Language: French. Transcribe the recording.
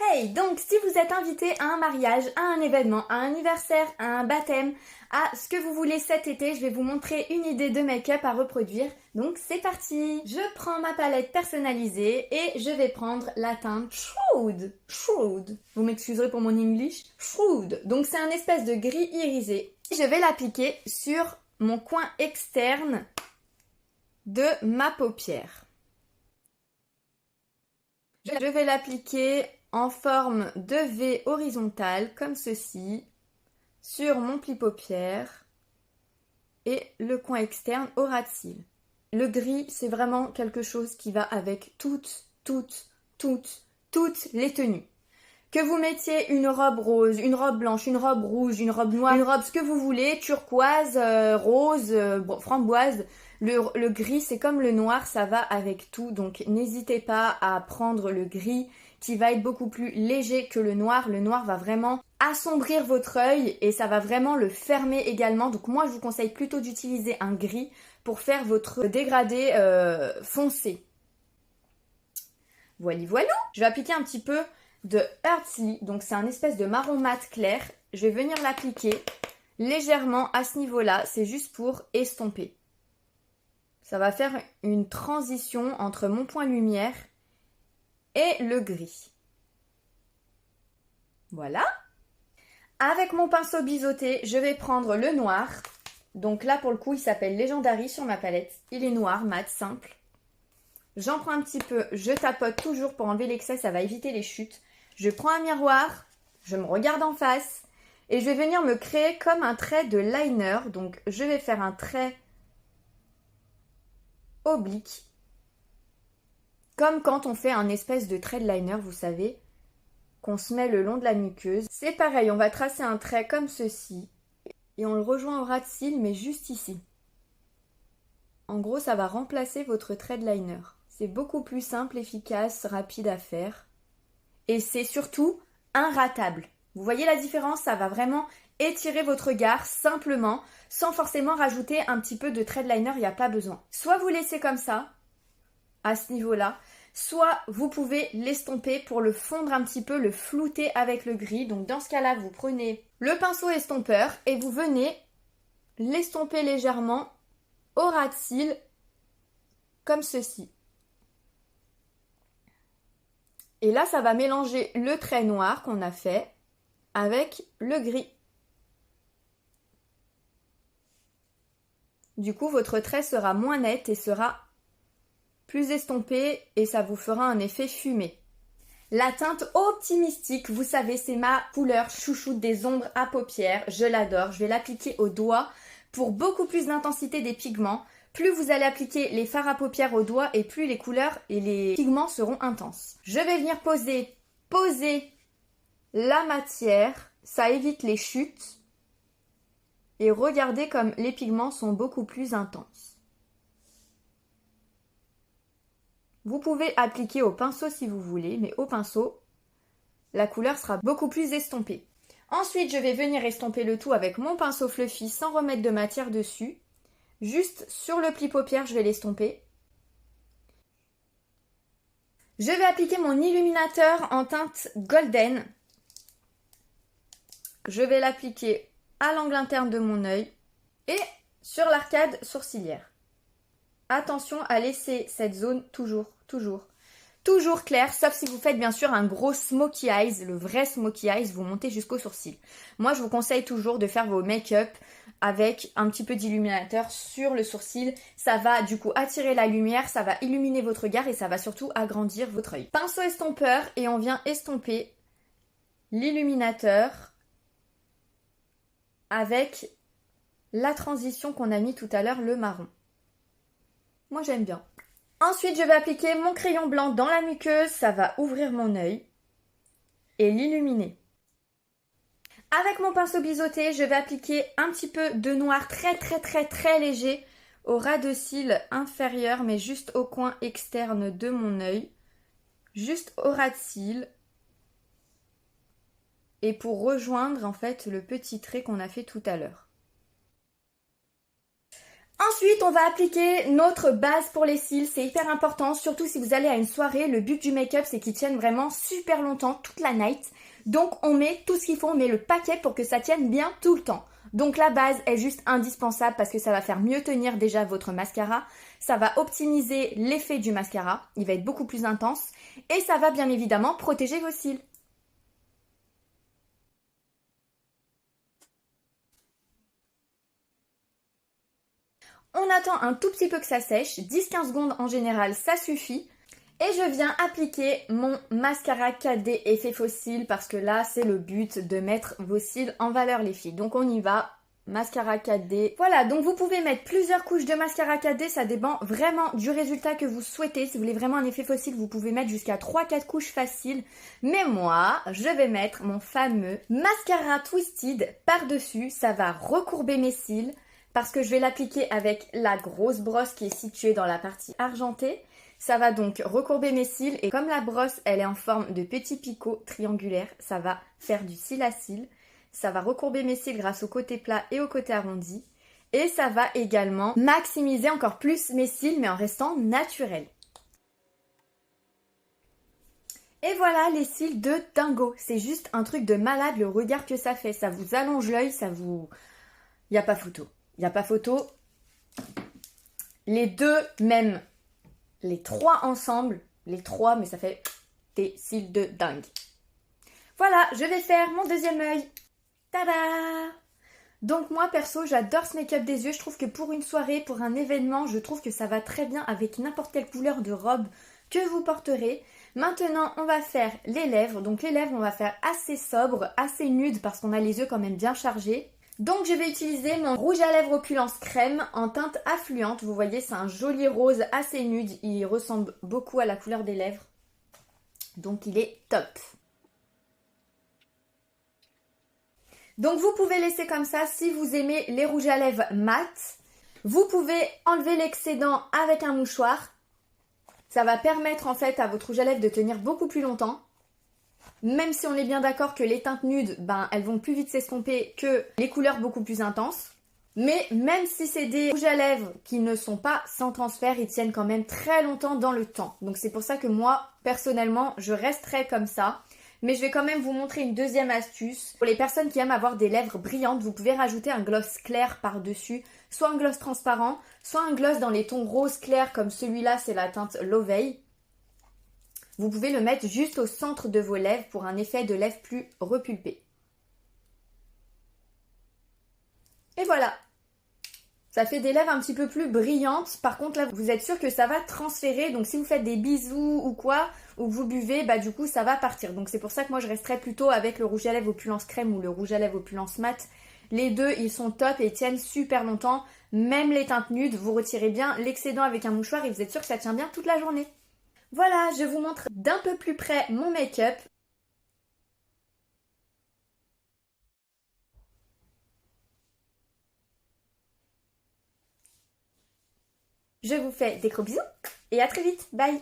Hey, donc si vous êtes invité à un mariage, à un événement, à un anniversaire, à un baptême, à ce que vous voulez cet été, je vais vous montrer une idée de make-up à reproduire. Donc c'est parti! Je prends ma palette personnalisée et je vais prendre la teinte Shroud. Shroud. Vous m'excuserez pour mon English. Shroud. Donc c'est un espèce de gris irisé. Je vais l'appliquer sur mon coin externe de ma paupière. Je vais l'appliquer en forme de V horizontale, comme ceci, sur mon pli paupière et le coin externe au ras de cils. Le gris, c'est vraiment quelque chose qui va avec toutes les tenues. Que vous mettiez une robe rose, une robe blanche, une robe rouge, une robe noire, une robe ce que vous voulez, turquoise, rose, framboise, le gris c'est comme le noir, ça va avec tout, donc n'hésitez pas à prendre le gris qui va être beaucoup plus léger que le noir. Le noir va vraiment assombrir votre œil et ça va vraiment le fermer également, donc moi je vous conseille plutôt d'utiliser un gris pour faire votre dégradé foncé. Voilà. Je vais appliquer un petit peu de Heartly, donc c'est un espèce de marron mat clair. Je vais venir l'appliquer légèrement à ce niveau-là, c'est juste pour estomper. Ça va faire une transition entre mon point lumière et le gris. Voilà. Avec mon pinceau biseauté, je vais prendre le noir. Donc là pour le coup, il s'appelle Legendary sur ma palette. Il est noir, mat, simple. J'en prends un petit peu, je tapote toujours pour enlever l'excès, ça va éviter les chutes. Je prends un miroir, je me regarde en face et je vais venir me créer comme un trait de liner. Donc je vais faire un trait oblique, comme quand on fait un espèce de trait de liner, vous savez, qu'on se met le long de la muqueuse. C'est pareil, on va tracer un trait comme ceci et on le rejoint au ras de cils, mais juste ici. En gros, ça va remplacer votre trait de liner. C'est beaucoup plus simple, efficace, rapide à faire. Et c'est surtout inratable. Vous voyez la différence? Ça va vraiment étirer votre regard simplement, sans forcément rajouter un petit peu de trait de liner, il n'y a pas besoin. Soit vous laissez comme ça, à ce niveau-là, soit vous pouvez l'estomper pour le fondre un petit peu, le flouter avec le gris. Donc dans ce cas-là, vous prenez le pinceau estompeur et vous venez l'estomper légèrement au ras de cils, comme ceci. Et là, ça va mélanger le trait noir qu'on a fait avec le gris. Du coup, votre trait sera moins net et sera plus estompé et ça vous fera un effet fumé. La teinte Optimistique, vous savez, c'est ma couleur chouchoute des ombres à paupières. Je l'adore. Je vais l'appliquer au doigt pour beaucoup plus d'intensité des pigments. Plus vous allez appliquer les fards à paupières au doigt et plus les couleurs et les pigments seront intenses. Je vais venir poser la matière. Ça évite les chutes. Et regardez comme les pigments sont beaucoup plus intenses. Vous pouvez appliquer au pinceau si vous voulez, mais au pinceau, la couleur sera beaucoup plus estompée. Ensuite, je vais venir estomper le tout avec mon pinceau fluffy sans remettre de matière dessus. Juste sur le pli paupière, je vais l'estomper. Je vais appliquer mon illuminateur en teinte golden. Je vais l'appliquer à l'angle interne de mon œil et sur l'arcade sourcilière. Attention à laisser cette zone toujours claire, sauf si vous faites bien sûr un gros smokey eyes, le vrai smokey eyes, vous montez jusqu'au sourcil. Moi, je vous conseille toujours de faire vos make-up avec un petit peu d'illuminateur sur le sourcil. Ça va du coup attirer la lumière, ça va illuminer votre regard et ça va surtout agrandir votre œil. Pinceau estompeur et on vient estomper l'illuminateur avec la transition qu'on a mis tout à l'heure, le marron. Moi, j'aime bien. Ensuite, je vais appliquer mon crayon blanc dans la muqueuse. Ça va ouvrir mon œil et l'illuminer. Avec mon pinceau biseauté, je vais appliquer un petit peu de noir très léger au ras de cils inférieur, mais juste au coin externe de mon œil. Juste au ras de cils. Et pour rejoindre en fait le petit trait qu'on a fait tout à l'heure. Ensuite, on va appliquer notre base pour les cils, c'est hyper important, surtout si vous allez à une soirée, le but du make-up c'est qu'ils tiennent vraiment super longtemps, toute la night. Donc on met tout ce qu'il faut, on met le paquet pour que ça tienne bien tout le temps. Donc la base est juste indispensable parce que ça va faire mieux tenir déjà votre mascara, ça va optimiser l'effet du mascara, il va être beaucoup plus intense et ça va bien évidemment protéger vos cils. On attend un tout petit peu que ça sèche, 10-15 secondes en général, ça suffit. Et je viens appliquer mon mascara 4D effet faux cils parce que là, c'est le but de mettre vos cils en valeur les filles. Donc on y va, mascara 4D. Voilà, donc vous pouvez mettre plusieurs couches de mascara 4D, ça dépend vraiment du résultat que vous souhaitez. Si vous voulez vraiment un effet faux cils, vous pouvez mettre jusqu'à 3-4 couches faciles. Mais moi, je vais mettre mon fameux mascara Twisted par-dessus. Ça va recourber mes cils parce que je vais l'appliquer avec la grosse brosse qui est située dans la partie argentée. Ça va donc recourber mes cils et comme la brosse elle est en forme de petit picot triangulaire, ça va faire du cil à cils. Ça va recourber mes cils grâce au côté plat et au côté arrondi. Et ça va également maximiser encore plus mes cils mais en restant naturel. Et voilà les cils de dingo. C'est juste un truc de malade le regard que ça fait. Ça vous allonge l'œil, ça vous... Y a pas photo. Y a pas photo. Les deux même. Les trois ensemble, les trois, mais ça fait des cils de dingue. Voilà, je vais faire mon deuxième œil. Tada! Donc moi, perso, j'adore ce make-up des yeux. Je trouve que pour une soirée, pour un événement, je trouve que ça va très bien avec n'importe quelle couleur de robe que vous porterez. Maintenant, on va faire les lèvres. Donc les lèvres, on va faire assez sobre, assez nude parce qu'on a les yeux quand même bien chargés. Donc je vais utiliser mon rouge à lèvres opulence crème en teinte affluente. Vous voyez, c'est un joli rose assez nude. Il ressemble beaucoup à la couleur des lèvres. Donc il est top. Donc vous pouvez laisser comme ça si vous aimez les rouges à lèvres mat. Vous pouvez enlever l'excédent avec un mouchoir. Ça va permettre en fait à votre rouge à lèvres de tenir beaucoup plus longtemps. Même si on est bien d'accord que les teintes nudes, elles vont plus vite s'estomper que les couleurs beaucoup plus intenses. Mais même si c'est des rouges à lèvres qui ne sont pas sans transfert, ils tiennent quand même très longtemps dans le temps. Donc c'est pour ça que moi, personnellement, je resterai comme ça. Mais je vais quand même vous montrer une deuxième astuce. Pour les personnes qui aiment avoir des lèvres brillantes, vous pouvez rajouter un gloss clair par-dessus. Soit un gloss transparent, soit un gloss dans les tons rose clair comme celui-là, c'est la teinte Lovey. Vous pouvez le mettre juste au centre de vos lèvres pour un effet de lèvres plus repulpé. Et voilà. Ça fait des lèvres un petit peu plus brillantes. Par contre, là, vous êtes sûr que ça va transférer. Donc, si vous faites des bisous ou quoi, ou que vous buvez, du coup, ça va partir. Donc, c'est pour ça que moi, je resterai plutôt avec le rouge à lèvres opulence crème ou le rouge à lèvres opulence mat. Les deux, ils sont top et tiennent super longtemps. Même les teintes nudes, vous retirez bien l'excédent avec un mouchoir et vous êtes sûr que ça tient bien toute la journée. Voilà, je vous montre d'un peu plus près mon make-up. Je vous fais des gros bisous et à très vite. Bye!